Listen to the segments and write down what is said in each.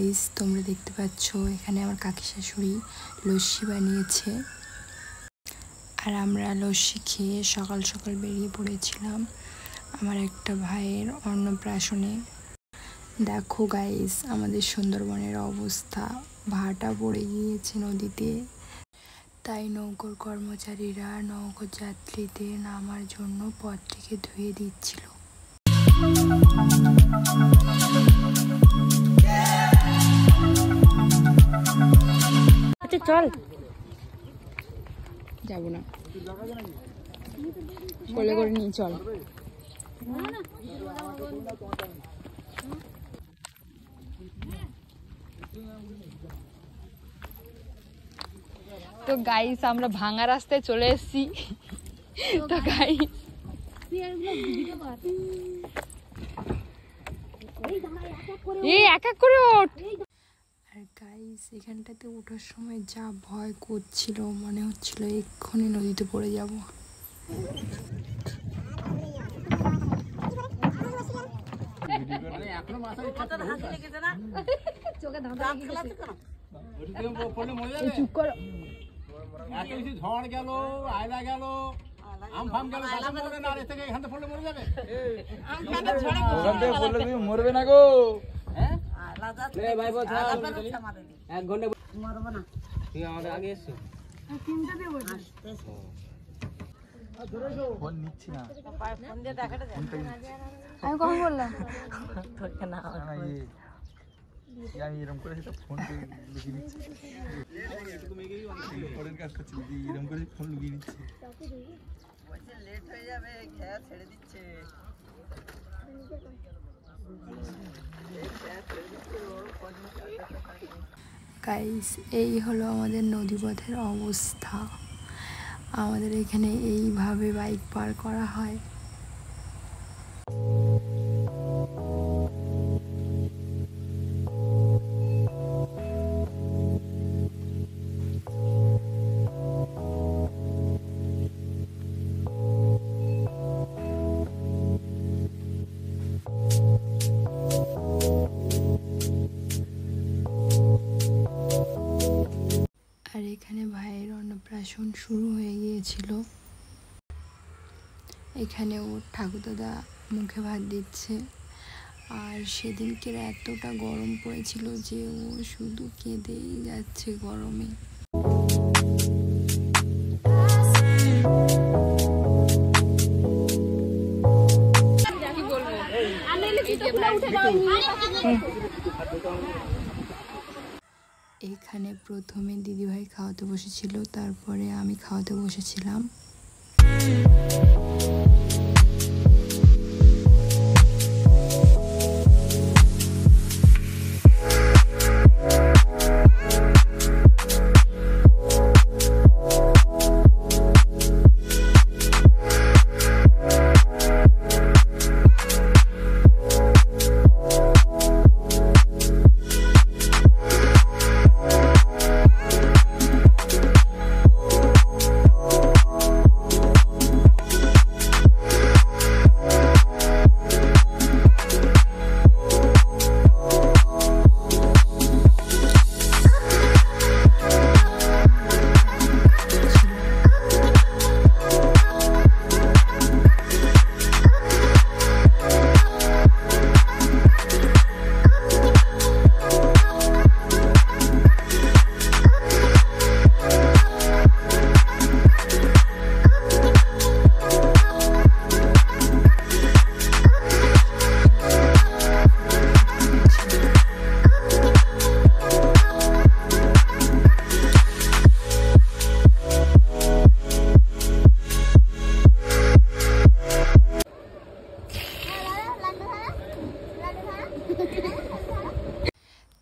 Guys তোমরা দেখতে পাচ্ছ এখানে আমার কাকি শাশুড়ি লস্যি বানিয়েছে আর আমরা লস্যি খেয়ে সকাল সকাল বেরিয়ে পড়েছিলাম আমার একটা ভাইয়ের অন্নপ্রাশনে। দেখো গাইস আমাদের সুন্দরবনের অবস্থা, ভাটা পড়ে গিয়েছে নদীতে, তাই নৌকোর কর্মচারীরা নৌকো যাত্রীদের নামার জন্য পথটিকে ধুয়ে দিচ্ছিল। আচ্ছা চল, যাবো না, কোলে করে নিয়ে চল। তো গাইস আমরা ভাঙা রাস্তায় চলে এসেছি। তো গাইস এই এক এক করে ওঠ। আর গাইস এখানটাতে ওঠার সময় যা ভয় করছিল, মনে হচ্ছিল এক্ষুনি নদীতে পড়ে যাব। চুপ করো, ঝড় গেল, আয়লা গেল, আম ফাম গেল, মরবে না, এর থেকে এখান থেকে পড়লে মরে যাবে। মরবে না গো, এক ঘন্টা মরবো না। তুই আমাদের আগে এসছো, আমি কখন বললাম আমি এরকম করে ফোন লুকিয়ে নিচ্ছি, কাজ করছি এরকম করে ফোন লুকিয়ে নিচ্ছি, লেট হয়ে যাবে, খেয়া ছেড়ে দিচ্ছে। গাইস এই হলো আমাদের নদীপথের অবস্থা। আমাদের এখানে এইভাবে বাইক পার করা হয়। আর এখানে ভাইয়ের অন্নপ্রাশন শুরু হয়ে গিয়েছিল। এখানে ওর ঠাকুরদাদা মুখে ভাত দিচ্ছে। আর সেদিনকে এতটা গরম পড়েছিল যে ও শুধু কেঁদেই যাচ্ছে গরমে। এখানে প্রথমে দিদিভাই খাওয়াতে বসেছিল, তারপরে আমি খাওয়াতে বসেছিলাম।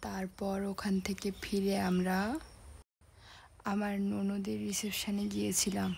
তারপর ওখান থেকে ফিরে আমরা আমার ননদের রিসেপশনে গিয়েছিলাম।